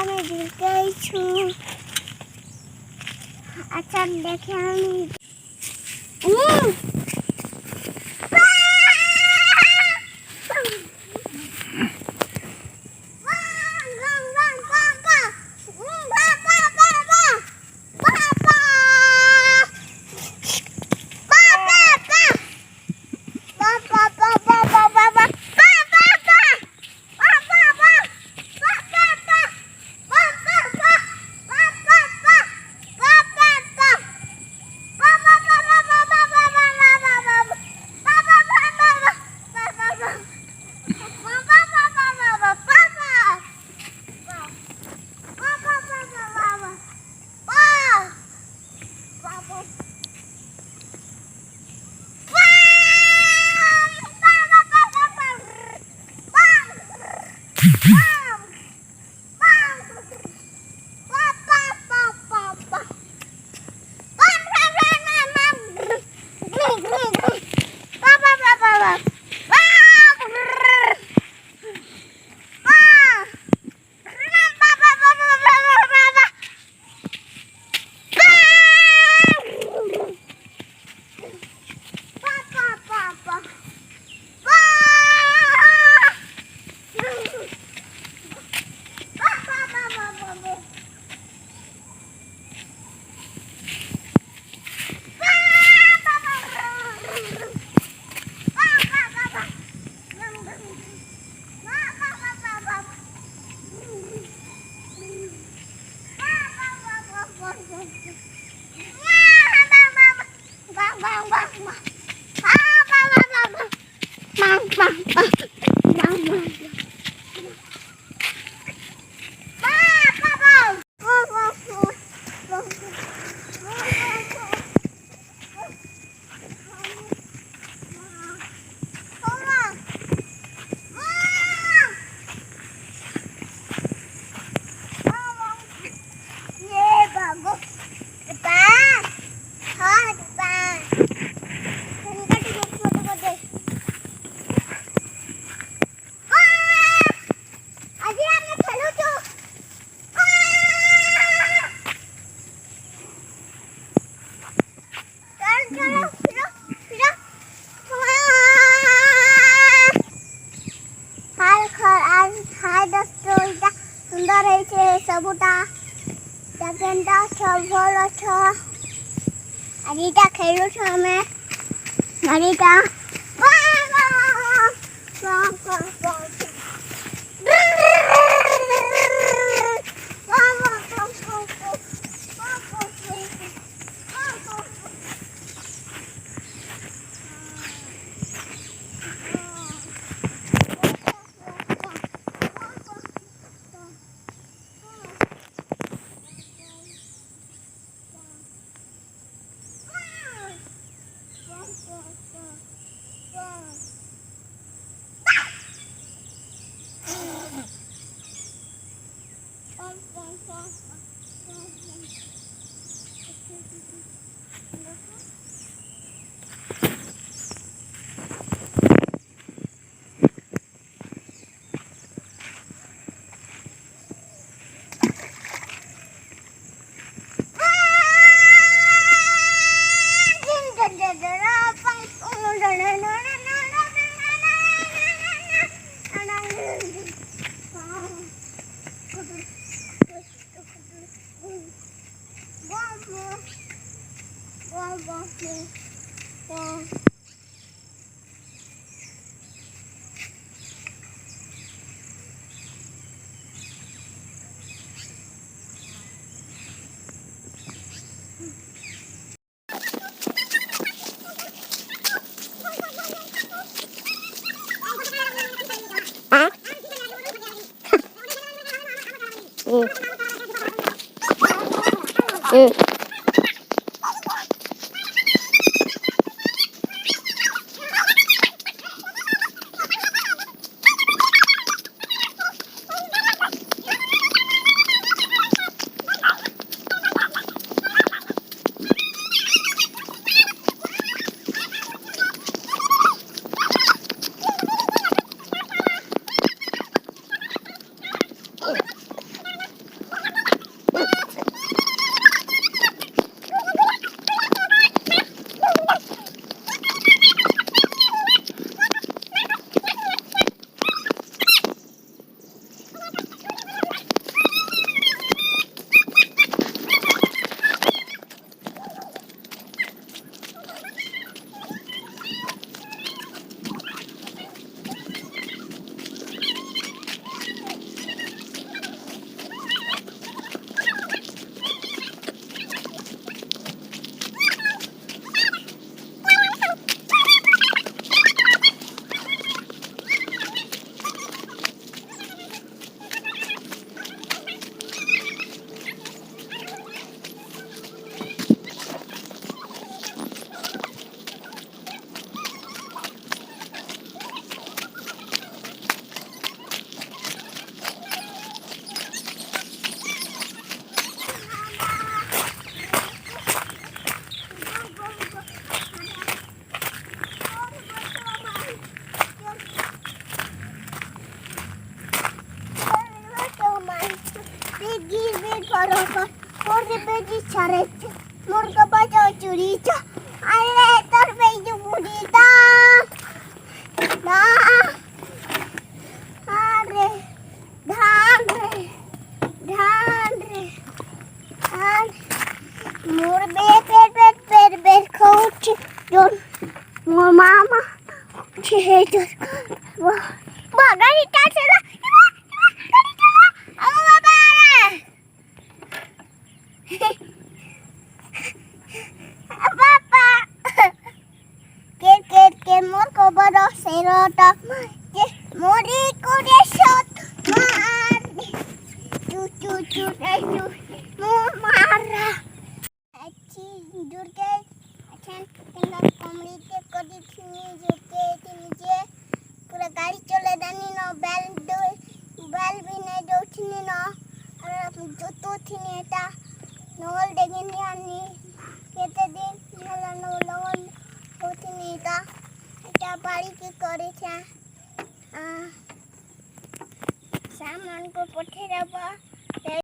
আমি দিতেইছু আচ্ছা দেখে আমি सुंदर है सबुटा सेकेंडा सब भल अछ आरिटा खेलु छ हमें आरिटा Adik korokor, kordi beji charece, murga bajo curica, ale terbeju budita, dah, are, dhan re, mur ber coach, yon, mur mama, chehater, wah, gari chala, gari chala, amo baba. Papa, ke mor ko bado serota, ke mori ko desot, maar, cu, mara. Aci durke, acan kena komite ko di sini je, pura गाड़ी चले दानी no bel भी नहीं दो थी no, और जो थी नहीं था, नॉल देंगे नहीं आनी, कहते दिन नॉल नॉल होती नहीं था, क्या बारी की करे थे, सामान को पट्टे रबा